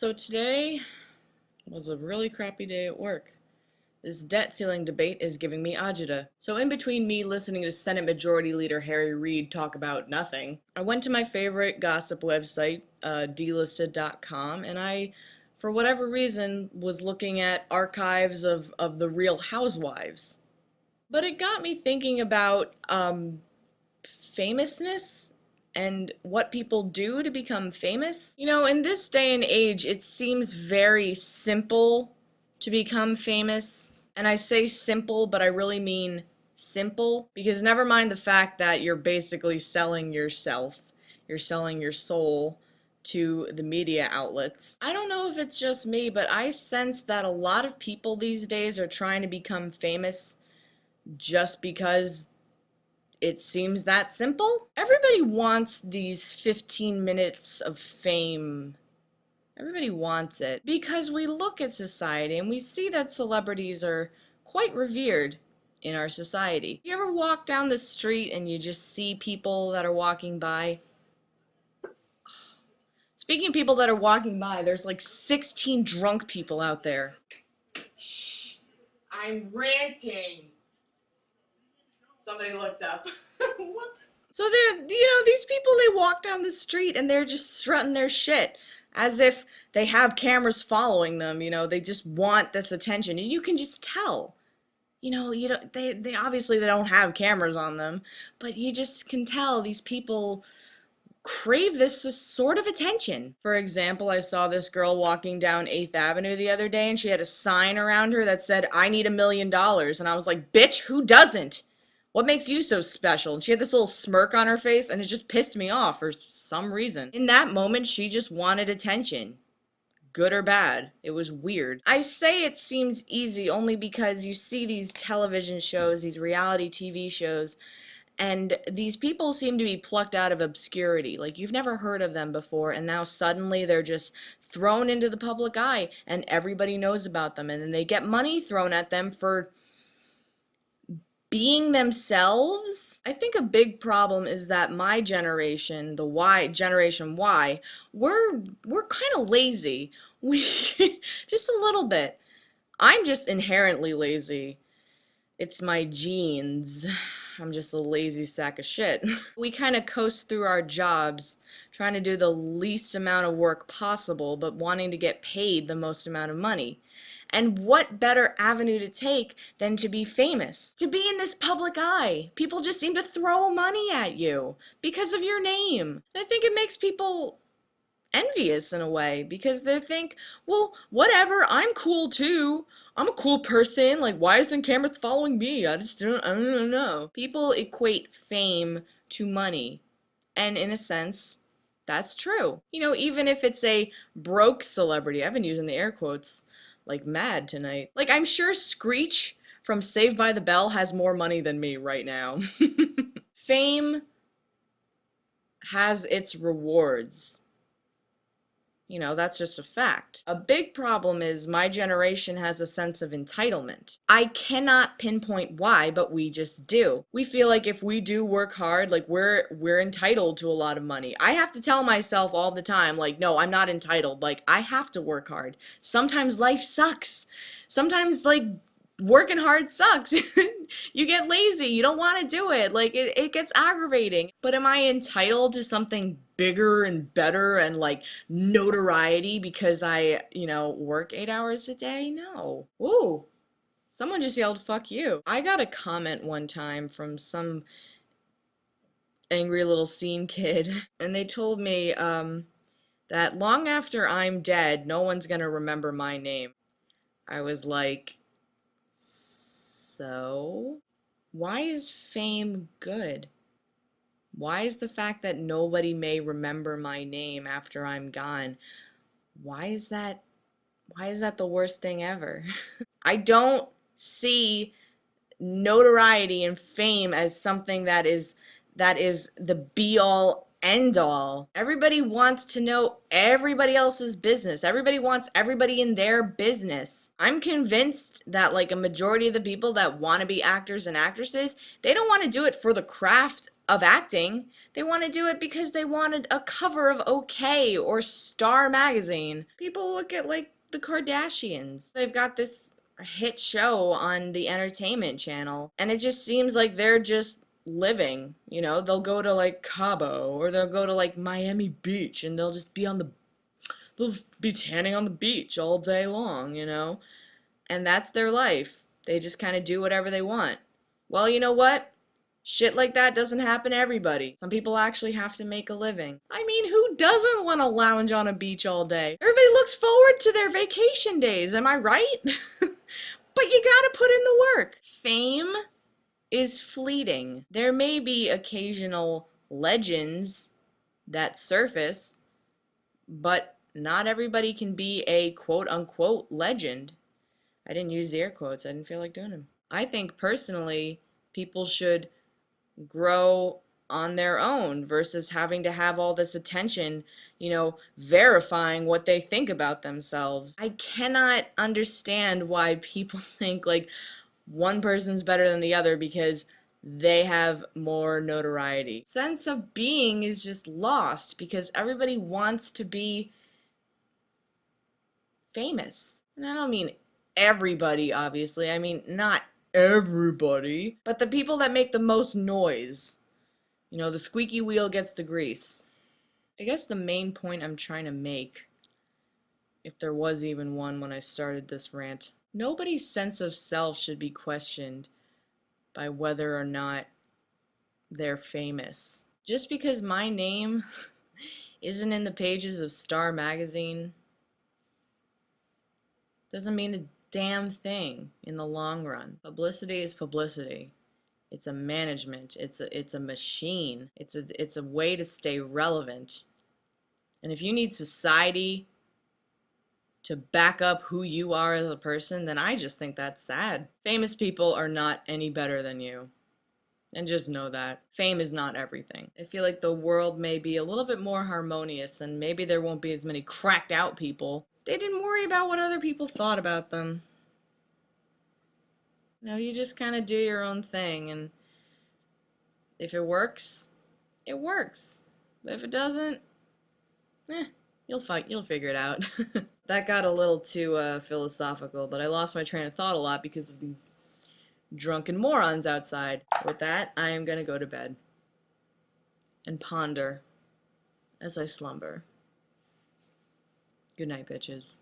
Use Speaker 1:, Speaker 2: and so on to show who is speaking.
Speaker 1: So today was a really crappy day at work. This debt ceiling debate is giving me agita. So in between me listening to Senate Majority Leader Harry Reid talk about nothing, I went to my favorite gossip website, delisted.com, and I, for whatever reason, was looking at archives of the Real Housewives. But it got me thinking about famousness and what people do to become famous. You know, in this day and age, it seems very simple to become famous. And I say simple, but I really mean simple, because never mind the fact that you're basically selling yourself, you're selling your soul to the media outlets. I don't know if it's just me, but I sense that a lot of people these days are trying to become famous just because it seems that simple. Everybody wants these 15 minutes of fame. Everybody wants it because we look at society and we see that celebrities are quite revered in our society. You ever walk down the street and you just see people that are walking by? Speaking of people that are walking by, there's like 16 drunk people out there. Shh, I'm ranting. Somebody looked up. Whoops. So these people, they walk down the street and they're just strutting their shit as if they have cameras following them, they just want this attention. And you can just tell. You don't they obviously they don't have cameras on them, but you just can tell these people crave this sort of attention. For example, I saw this girl walking down 8th Avenue the other day and she had a sign around her that said, "I need $1 million." And I was like, "Bitch, who doesn't? What makes you so special?" And she had this little smirk on her face and it just pissed me off for some reason. In that moment, she just wanted attention. Good or bad. It was weird. I say it seems easy only because you see these television shows, these reality TV shows, and these people seem to be plucked out of obscurity. Like, you've never heard of them before, and now suddenly they're just thrown into the public eye, and everybody knows about them. And then they get money thrown at them for being themselves. I think a big problem is that my generation, the Y, Generation Y, we're kind of lazy. We just a little bit. I'm just inherently lazy. It's my genes. I'm just a lazy sack of shit. We kind of coast through our jobs, trying to do the least amount of work possible, but wanting to get paid the most amount of money. And what better avenue to take than to be famous? To be in this public eye. People just seem to throw money at you because of your name. And I think it makes people envious in a way because they think, well, whatever, I'm cool too. I'm a cool person. Like, why isn't cameras following me? I don't know. People equate fame to money. And in a sense, that's true. Even if it's a broke celebrity, I've been using the air quotes like mad tonight. Like, I'm sure Screech from Saved by the Bell has more money than me right now. Fame has its rewards. That's just a fact. A big problem is my generation has a sense of entitlement. I cannot pinpoint why, but we just do. We feel like if we do work hard, like we're entitled to a lot of money. I have to tell myself all the time, like, no, I'm not entitled. Like, I have to work hard. Sometimes life sucks. Sometimes, like, working hard sucks. You get lazy. You don't want to do it. Like, it gets aggravating. But am I entitled to something bigger and better and like notoriety because I, work 8 hours a day? No. Ooh, someone just yelled, "Fuck you." I got a comment one time from some angry little scene kid, and they told me that long after I'm dead, no one's gonna remember my name. I was like, so? Why is fame good? Why is the fact that nobody may remember my name after I'm gone, why is that the worst thing ever? I don't see notoriety and fame as something that is the be all end all. Everybody wants to know everybody else's business. Everybody wants everybody in their business. I'm convinced that like a majority of the people that want to be actors and actresses, they don't want to do it for the craft of acting. They want to do it because they wanted a cover of OK or Star magazine. People look at like the Kardashians. They've got this hit show on the entertainment channel, and it just seems like they're just living. You know, they'll go to like Cabo or they'll go to like Miami Beach and they'll just be on the they'll just be tanning on the beach all day long, you know? And that's their life. They just kind of do whatever they want. Well, you know what? Shit like that doesn't happen to everybody. Some people actually have to make a living. I mean, who doesn't want to lounge on a beach all day? Everybody looks forward to their vacation days, am I right? But you gotta put in the work. Fame is fleeting. There may be occasional legends that surface, but not everybody can be a quote unquote legend. I didn't use the air quotes, I didn't feel like doing them. I think personally, people should grow on their own versus having to have all this attention, you know, verifying what they think about themselves. I cannot understand why people think like one person's better than the other because they have more notoriety. Sense of being is just lost because everybody wants to be famous. And I don't mean everybody, obviously. I mean, not everybody, but the people that make the most noise. You know, the squeaky wheel gets the grease. I guess the main point I'm trying to make, if there was even one when I started this rant, nobody's sense of self should be questioned by whether or not they're famous. Just because my name isn't in the pages of Star magazine doesn't mean a damn thing in the long run. Publicity is publicity. It's a management. It's a machine. It's a way to stay relevant. And if you need society to back up who you are as a person, then I just think that's sad. Famous people are not any better than you. And just know that. Fame is not everything. I feel like the world may be a little bit more harmonious and maybe there won't be as many cracked out people. They didn't worry about what other people thought about them. You know, you just kind of do your own thing, and if it works, it works. But if it doesn't, you'll figure it out. That got a little too philosophical, but I lost my train of thought a lot because of these drunken morons outside. With that, I am gonna go to bed and ponder as I slumber. Good night, bitches.